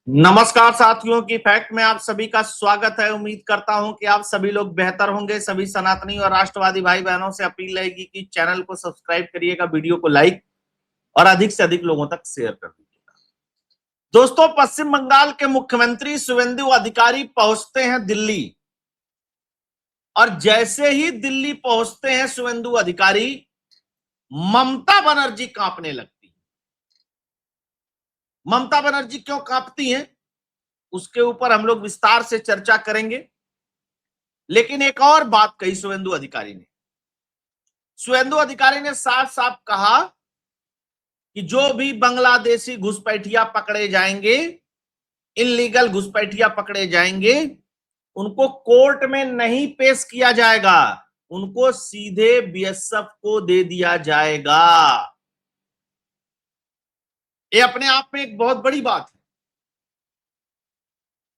नमस्कार साथियों की फैक्ट में आप सभी का स्वागत है। उम्मीद करता हूं कि आप सभी लोग बेहतर होंगे। सभी सनातनी और राष्ट्रवादी भाई बहनों से अपील रहेगी कि चैनल को सब्सक्राइब करिएगा, वीडियो को लाइक और अधिक से अधिक लोगों तक शेयर कर दीजिएगा। दोस्तों, पश्चिम बंगाल के मुख्यमंत्री शुवेंदु अधिकारी पहुंचते हैं दिल्ली, और जैसे ही दिल्ली पहुंचते हैं शुवेंदु अधिकारी, ममता बनर्जी कांपने लगती है। ममता बनर्जी क्यों कांपती हैं, उसके ऊपर हम लोग विस्तार से चर्चा करेंगे। लेकिन एक और बात कही शुवेंदु अधिकारी ने। शुवेंदु अधिकारी ने साफ साफ कहा कि जो भी बांग्लादेशी घुसपैठिया पकड़े जाएंगे, इनलीगल घुसपैठिया पकड़े जाएंगे, उनको कोर्ट में नहीं पेश किया जाएगा, उनको सीधे बीएसएफ को दे दिया जाएगा। ये अपने आप में एक बहुत बड़ी बात है।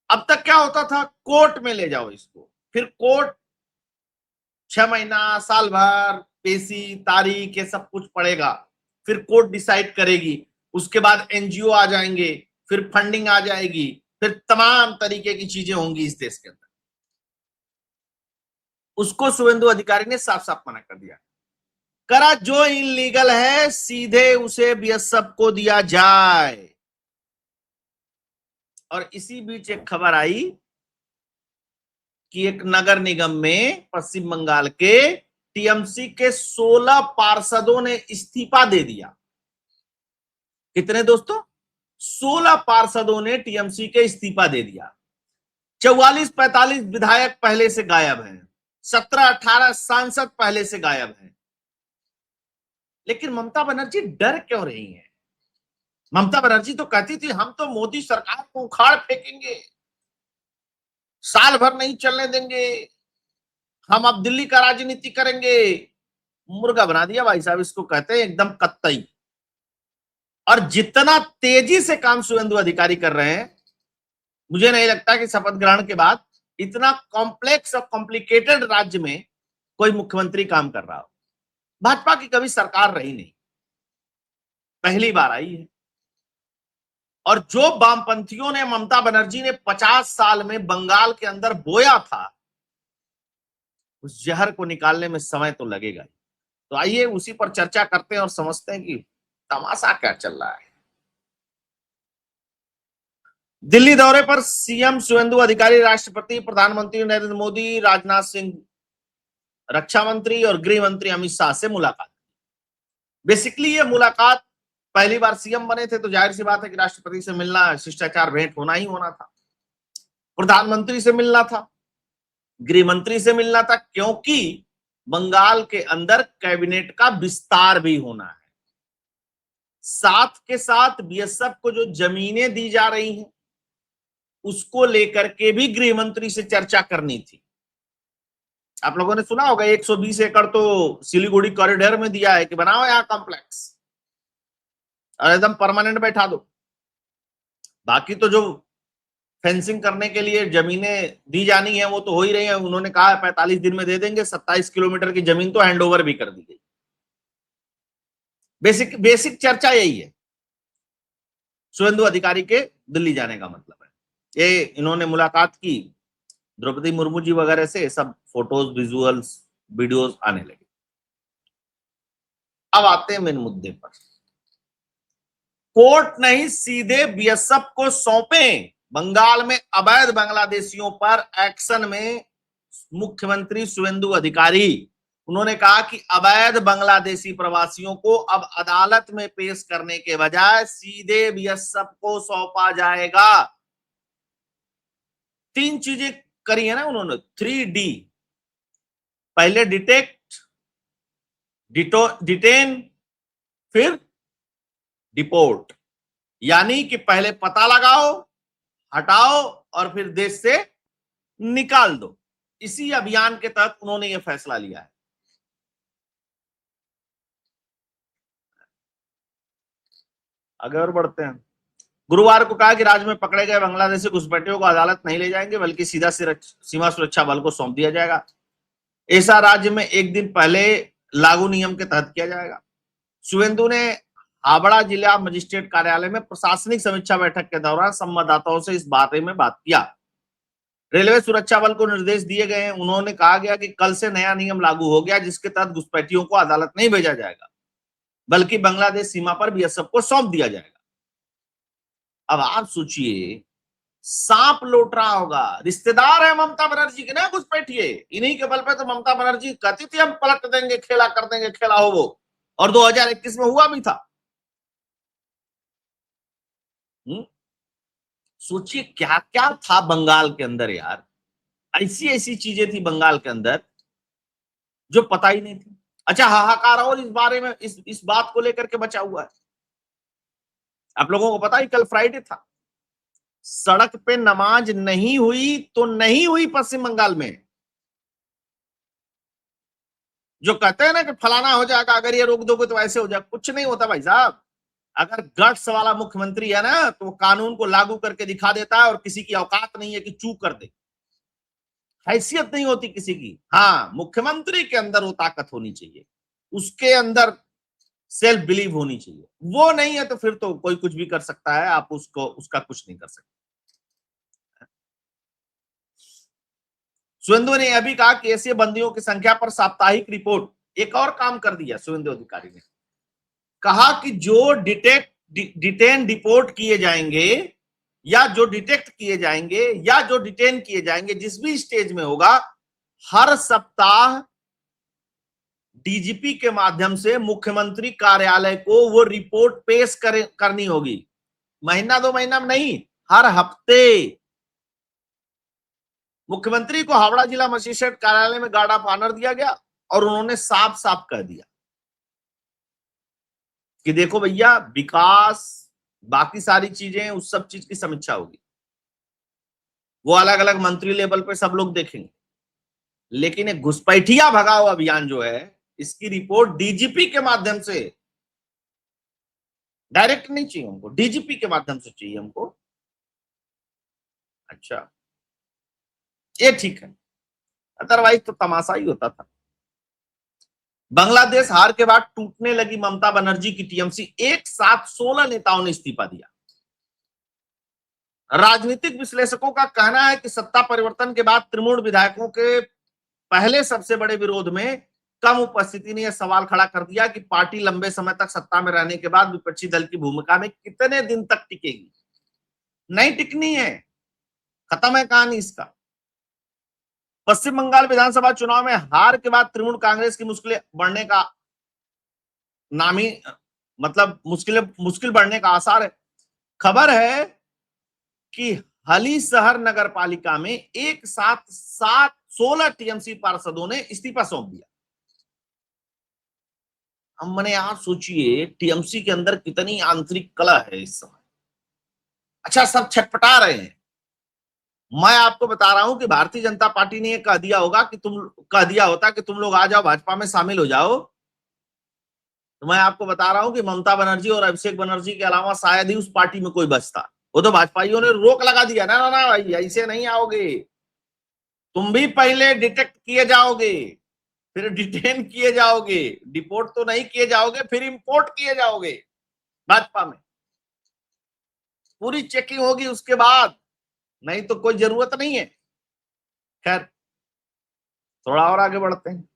अब तक क्या होता था, कोर्ट में ले जाओ इसको, फिर कोर्ट 6 महीना साल भर पेशी तारीख ये सब कुछ पड़ेगा, फिर कोर्ट डिसाइड करेगी, उसके बाद एनजीओ आ जाएंगे, फिर फंडिंग आ जाएगी, फिर तमाम तरीके की चीजें होंगी इस देश के अंदर। उसको शुवेंदु अधिकारी ने साफ साफ मना कर दिया, करा जो इनलीगल है सीधे उसे बीएसएफ को दिया जाए। और इसी बीच एक खबर आई कि एक नगर निगम में पश्चिम बंगाल के टीएमसी के 16 पार्षदों ने इस्तीफा दे दिया। कितने दोस्तों? 16 पार्षदों ने टीएमसी के इस्तीफा दे दिया। 44-45 विधायक पहले से गायब हैं, 17-18 सांसद पहले से गायब हैं। लेकिन ममता बनर्जी डर क्यों रही है? ममता बनर्जी तो कहती थी हम तो मोदी सरकार को उखाड़ फेंकेंगे, साल भर नहीं चलने देंगे, हम अब दिल्ली का राजनीति करेंगे। मुर्गा बना दिया भाई साहब, इसको कहते हैं एकदम कत्तई। और जितना तेजी से काम शुवेंदु अधिकारी कर रहे हैं, मुझे नहीं लगता कि शपथ ग्रहण के बाद इतना कॉम्प्लेक्स और कॉम्प्लिकेटेड राज्य में कोई मुख्यमंत्री काम कर रहा हो। भाजपा की कभी सरकार रही नहीं, पहली बार आई है। और जो वामपंथियों ने, ममता बनर्जी ने 50 साल में बंगाल के अंदर बोया था, उस जहर को निकालने में समय तो लगेगा ही। तो आइए उसी पर चर्चा करते हैं और समझते हैं कि तमाशा क्या चल रहा है। दिल्ली दौरे पर सीएम शुवेंदु अधिकारी, राष्ट्रपति, प्रधानमंत्री नरेंद्र मोदी, राजनाथ सिंह, रक्षा मंत्री और गृह मंत्री अमित शाह से मुलाकात। बेसिकली ये मुलाकात, पहली बार सीएम बने थे तो जाहिर सी बात है कि राष्ट्रपति से मिलना, शिष्टाचार भेंट होना ही होना था, प्रधानमंत्री से मिलना था, गृह मंत्री से मिलना था, क्योंकि बंगाल के अंदर कैबिनेट का विस्तार भी होना है। साथ के साथ बीएसएफ को जो जमीनें दी जा रही हैं उसको लेकर के भी गृह मंत्री से चर्चा करनी थी। आप लोगों ने सुना होगा 120 एकड़ तो सिलीगुड़ी कॉरिडोर में दिया है कि बनाओ यहां कॉम्प्लेक्स और एकदम परमानेंट बैठा दो। बाकी तो जो फेंसिंग करने के लिए जमीनें दी जानी है वो तो हो ही रही है। उन्होंने कहा 45 दिन में दे देंगे, 27 किलोमीटर की जमीन तो हैंडओवर भी कर दी गई। बेसिक चर्चा यही है शुवेंदु अधिकारी के दिल्ली जाने का मतलब है। ये इन्होंने मुलाकात की, द्रौपदी मुर्मू जी वगैरह से सब फोटोज, विजुअल्स, वीडियोस आने लगे। अब आते हैं मेन मुद्दे पर। कोर्ट नहीं, सीधे बीएसएफ को सौंपे। बंगाल में अवैध बांग्लादेशियों पर एक्शन में मुख्यमंत्री शुवेंदु अधिकारी, उन्होंने कहा कि अवैध बांग्लादेशी प्रवासियों को अब अदालत में पेश करने के बजाय सीधे बीएसएफ को सौंपा जाएगा। 3 चीजें करी है ना उन्होंने, 3D। पहले डिटेक्ट, डिटेन, फिर डिपोर्ट। यानी कि पहले पता लगाओ, हटाओ और फिर देश से निकाल दो। इसी अभियान के तहत उन्होंने यह फैसला लिया है। आगे और बढ़ते हैं। गुरुवार को कहा कि राज्य में पकड़े गए बांग्लादेशी घुसपैठियों को अदालत नहीं ले जाएंगे, बल्कि सीधा सीमा सुरक्षा बल को सौंप दिया जाएगा। ऐसा राज्य में एक दिन पहले लागू नियम के तहत किया जाएगा। शुवेंदु ने हावड़ा जिला मजिस्ट्रेट कार्यालय में प्रशासनिक समीक्षा बैठक के दौरान संवाददाताओं से इस बारे में बात किया। रेलवे सुरक्षा बल को निर्देश दिए गए हैं। उन्होंने कहा गया कि कल से नया नियम लागू हो गया, जिसके तहत घुसपैठियों को अदालत नहीं भेजा जाएगा, बल्कि बांग्लादेश सीमा पर बीएसएफ को सौंप दिया जाएगा। अब आप सोचिए, सांप लौट रहा होगा, रिश्तेदार है ममता बनर्जी के ना घुसपैठिए, इन्हीं के बल पे तो ममता बनर्जी कहती थी हम पलट देंगे, खेला कर देंगे, खेला हो वो, और 2021 में हुआ भी था। सोचिए क्या क्या था बंगाल के अंदर यार, ऐसी ऐसी चीजें थी बंगाल के अंदर जो पता ही नहीं थी। अच्छा, हाहाकार और इस बारे में इस बात को लेकर के बचा हुआ है। आप लोगों को पता है कल फ्राइडे था, सड़क पे नमाज नहीं हुई तो नहीं हुई पश्चिम बंगाल में। जो कहते हैं ना कि फलाना हो जाएगा अगर ये रोक दोगे तो ऐसे हो जाएगा, कुछ नहीं होता भाई साहब। अगर गट्स वाला मुख्यमंत्री है ना तो वो कानून को लागू करके दिखा देता है, और किसी की औकात नहीं है कि चूक कर दे, हैसियत नहीं होती किसी की। हाँ, मुख्यमंत्री के अंदर वो ताकत होनी चाहिए, उसके अंदर सेल्फ बिलीव होनी चाहिए। वो नहीं है तो फिर तो कोई कुछ भी कर सकता है, आप उसको उसका कुछ नहीं कर सकते। सुवेंदु ने यह भी कहा कि ऐसे बंदियों की संख्या पर साप्ताहिक रिपोर्ट, एक और काम कर दिया सुवेंदु अधिकारी ने, कहा कि जो डिटेन डिपोर्ट किए जाएंगे या जो डिटेक्ट किए जाएंगे या जो डिटेन किए जाएंगे, जिस भी स्टेज में होगा, हर सप्ताह डीजीपी के माध्यम से मुख्यमंत्री कार्यालय को वो रिपोर्ट पेश करनी होगी। महीना 2 महीना में नहीं, हर हफ्ते। मुख्यमंत्री को हावड़ा जिला मजिस्ट्रेट कार्यालय में गार्ड ऑफ ऑनर दिया गया और उन्होंने साफ साफ कह दिया कि देखो भैया, विकास बाकी सारी चीजें, उस सब चीज की समीक्षा होगी, वो अलग अलग मंत्री लेवल पे सब लोग देखेंगे, लेकिन एक घुसपैठिया भगाओ अभियान जो है, इसकी रिपोर्ट डीजीपी के माध्यम से, डायरेक्ट नहीं चाहिए हमको, डीजीपी के माध्यम से चाहिए हमको। अच्छा, ये ठीक है, अदरवाइज तो तमाशा ही होता था। बांग्लादेश हार के बाद टूटने लगी ममता बनर्जी की टीएमसी, एक साथ 16 नेताओं ने इस्तीफा दिया। राजनीतिक विश्लेषकों का कहना है कि सत्ता परिवर्तन के बाद तृणमूल विधायकों के पहले सबसे बड़े विरोध में कम उपस्थिति ने यह सवाल खड़ा कर दिया कि पार्टी लंबे समय तक सत्ता में रहने के बाद विपक्षी दल की भूमिका में कितने दिन तक टिकेगी। नहीं टिकनी है, खत्म है कहानी इसका। पश्चिम बंगाल विधानसभा चुनाव में हार के बाद तृणमूल कांग्रेस की मुश्किलें बढ़ने का नामी मतलब मुश्किल बढ़ने का आसार है। खबर है कि हली शहर नगर पालिका में एक साथ 16 टीएमसी पार्षदों ने इस्तीफा सौंप दिया। हम मैंने आप सोचिए टीएमसी के अंदर कितनी आंतरिक कलह है इस समय। अच्छा, सब छटपटा रहे हैं। मैं आपको बता रहा हूं कि भारतीय जनता पार्टी ने कह दिया होता कि तुम लोग आ जाओ, भाजपा में शामिल हो जाओ, तो मैं आपको बता रहा हूं कि ममता बनर्जी और अभिषेक बनर्जी के अलावा शायद ही उस पार्टी में कोई बचता। वो तो भाजपाइयों ने रोक लगा दिया, ना ना ना भाई, ऐसे नहीं आओगे, तुम भी पहले डिटेक्ट किए जाओगे, फिर डिटेन किए जाओगे, डिपोर्ट तो नहीं किए जाओगे, फिर इंपोर्ट किए जाओगे भाजपा में, पूरी चेकिंग होगी उसके बाद, नहीं तो कोई जरूरत नहीं है। खैर, थोड़ा और आगे बढ़ते हैं।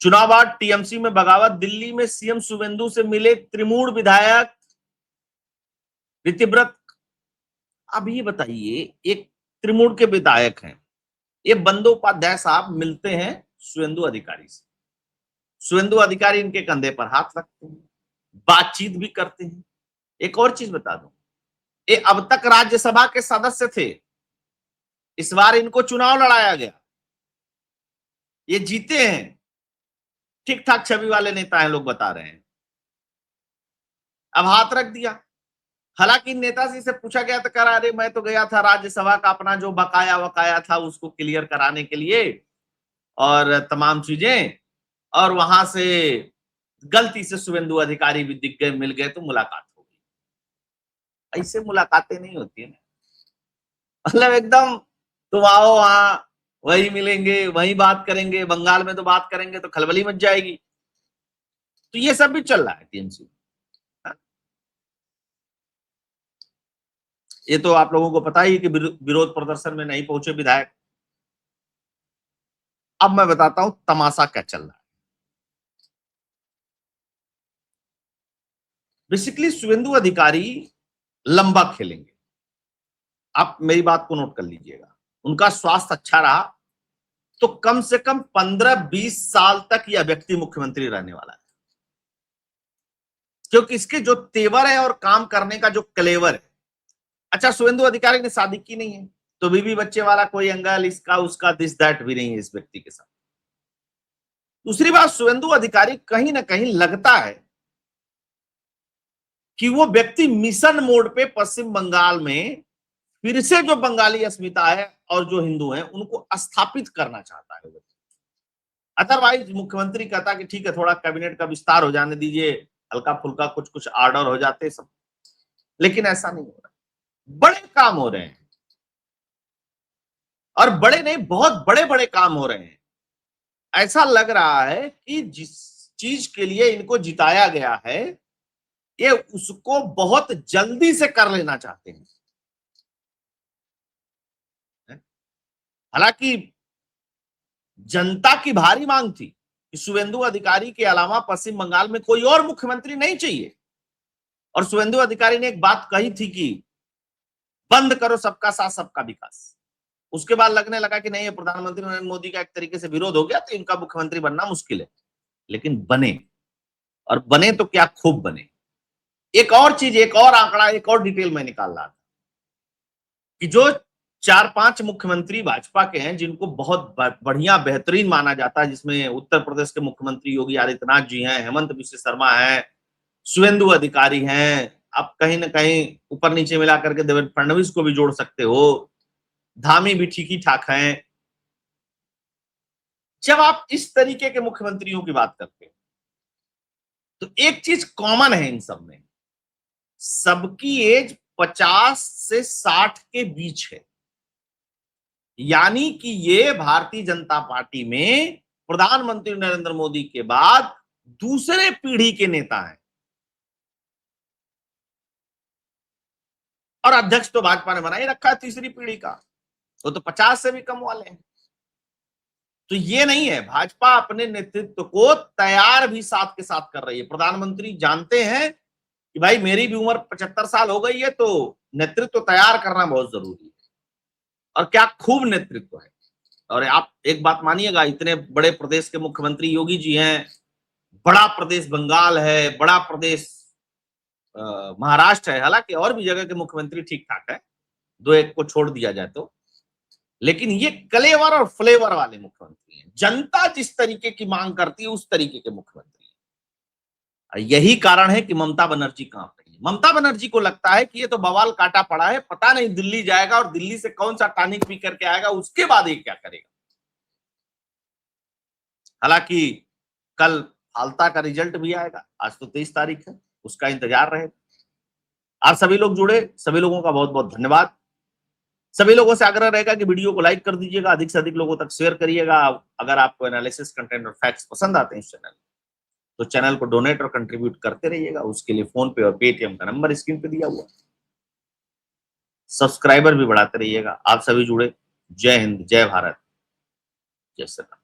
चुनाव बाद टीएमसी में बगावत, दिल्ली में सीएम शुवेंदु से मिले तृणमूल विधायक ऋतिव्रत। अब ये बताइए, एक तृणमूल के विधायक हैं, ये बंदोपाध्याय साहब मिलते हैं शुवेंदु अधिकारी से, शुवेंदु अधिकारी इनके कंधे पर हाथ रखते हैं, बातचीत भी करते हैं। एक और चीज बता दूं, ये अब तक राज्यसभा के सदस्य थे, इस बार इनको चुनाव लड़ाया गया, ये जीते हैं, ठीक ठाक छवि वाले नेता हैं लोग बता रहे हैं। अब हाथ रख दिया। हालांकि नेता से पूछा गया तो कह रहा, अरे मैं तो गया था राज्यसभा का अपना जो बकाया वकाया था उसको क्लियर कराने के लिए और तमाम चीजें, और वहां से गलती से शुवेंदु अधिकारी भी दिख गए, मिल गए तो मुलाकात हो गई। ऐसे मुलाकातें नहीं होती है, मतलब एकदम तुम आओ वहां, वही मिलेंगे, वही बात करेंगे। बंगाल में तो बात करेंगे तो खलबली मच जाएगी। तो ये सब भी चल रहा है टीएमसी। ये तो आप लोगों को पता ही कि विरोध प्रदर्शन में नहीं पहुंचे विधायक। अब मैं बताता हूं तमाशा क्या चल रहा है। बेसिकली शुभेंदु अधिकारी लंबा खेलेंगे। आप मेरी बात को नोट कर लीजिएगा। उनका स्वास्थ्य अच्छा रहा तो कम से कम 15-20 साल तक यह व्यक्ति मुख्यमंत्री रहने वाला है, क्योंकि इसके जो तेवर है और काम करने का जो क्लेवर है। अच्छा, शुभेंदु अधिकारी ने शादी की नहीं है तो बीवी बच्चे वाला कोई एंगल इसका उसका दिस दैट भी नहीं है इस व्यक्ति के साथ। दूसरी बात, शुभेंदु अधिकारी कहीं ना कहीं लगता है कि वो व्यक्ति मिशन मोड पे पश्चिम बंगाल में फिर से जो बंगाली अस्मिता है और जो हिंदू हैं उनको स्थापित करना चाहता है। अदरवाइज मुख्यमंत्री कहता कि ठीक है थोड़ा कैबिनेट का विस्तार हो जाने दीजिए, हल्का फुल्का कुछ कुछ ऑर्डर हो जाते सब, लेकिन ऐसा नहीं हो रहा। बड़े काम हो रहे हैं, और बड़े नहीं बहुत बड़े बड़े काम हो रहे हैं। ऐसा लग रहा है कि जिस चीज के लिए इनको जिताया गया है ये उसको बहुत जल्दी से कर लेना चाहते हैं। हालांकि जनता की भारी मांग थी कि शुभेंदु अधिकारी के अलावा पश्चिम बंगाल में कोई और मुख्यमंत्री नहीं चाहिए, और शुभेंदु अधिकारी ने एक बात कही थी कि बंद करो सबका साथ सबका विकास। उसके बाद लगने लगा कि नहीं, प्रधानमंत्री नरेंद्र मोदी का एक तरीके से विरोध हो गया तो इनका मुख्यमंत्री बनना मुश्किल है, लेकिन बने, और बने तो क्या खूब बने। एक और चीज, एक और आंकड़ा, एक और डिटेल मैं निकाल रहा था कि जो 4-5 मुख्यमंत्री भाजपा के हैं जिनको बहुत बढ़िया बेहतरीन माना जाता है, जिसमें उत्तर प्रदेश के मुख्यमंत्री योगी आदित्यनाथ जी हैं, हेमंत बिश्व शर्मा हैं, शुभेंदु अधिकारी हैं, आप कहीं ना कहीं ऊपर नीचे मिला करके देवेंद्र फडणवीस को भी जोड़ सकते हो, धामी भी ठीक ही ठाक हैं। जब आप इस तरीके के मुख्यमंत्रियों की बात करते हैं तो एक चीज कॉमन है इन सब में, सबकी एज 50 से 60 के बीच है। यानी कि ये भारतीय जनता पार्टी में प्रधानमंत्री नरेंद्र मोदी के बाद दूसरे पीढ़ी के नेता हैं, और अध्यक्ष तो भाजपा ने बना ही रखा है तीसरी पीढ़ी का, वो तो 50 से भी कम वाले हैं। तो ये नहीं है, भाजपा अपने नेतृत्व को तैयार भी साथ के साथ कर रही है। प्रधानमंत्री जानते हैं कि भाई मेरी भी उम्र 75 साल हो गई है तो नेतृत्व तैयार करना बहुत जरूरी है, और क्या खूब नेतृत्व है। और आप एक बात मानिएगा, इतने बड़े प्रदेश के मुख्यमंत्री योगी जी हैं, बड़ा प्रदेश बंगाल है, बड़ा प्रदेश महाराष्ट्र है, हालांकि और भी जगह के मुख्यमंत्री ठीक ठाक है, दो एक को छोड़ दिया जाए तो, लेकिन ये क्लेवर और फ्लेवर वाले मुख्यमंत्री हैं। जनता जिस तरीके की मांग करती है उस तरीके के मुख्यमंत्री हैं। यही कारण है कि ममता बनर्जी कांप रही है। ममता बनर्जी को लगता है कि ये तो बवाल काटा पड़ा है, पता नहीं दिल्ली जाएगा और दिल्ली से कौन सा टॉनिक पी करके आएगा, उसके बाद ये क्या करेगा। हालांकि कल फालता का रिजल्ट भी आएगा, आज तो 23 तारीख है, उसका इंतजार रहेगा। आप सभी लोग जुड़े, सभी लोगों का बहुत बहुत धन्यवाद। सभी लोगों से आग्रह रहेगा कि वीडियो को लाइक कर दीजिएगा, अधिक से अधिक लोगों तक शेयर करिएगा। अगर आपको एनालिसिस कंटेंट और फैक्ट्स पसंद आते हैं इस चैनल तो चैनल को डोनेट और कंट्रीब्यूट करते रहिएगा। उसके लिए फोन पे और पेटीएम का नंबर स्क्रीन पे दिया हुआ। सब्सक्राइबर भी बढ़ाते रहिएगा। आप सभी जुड़े। जय हिंद, जय भारत, जय श्री राम।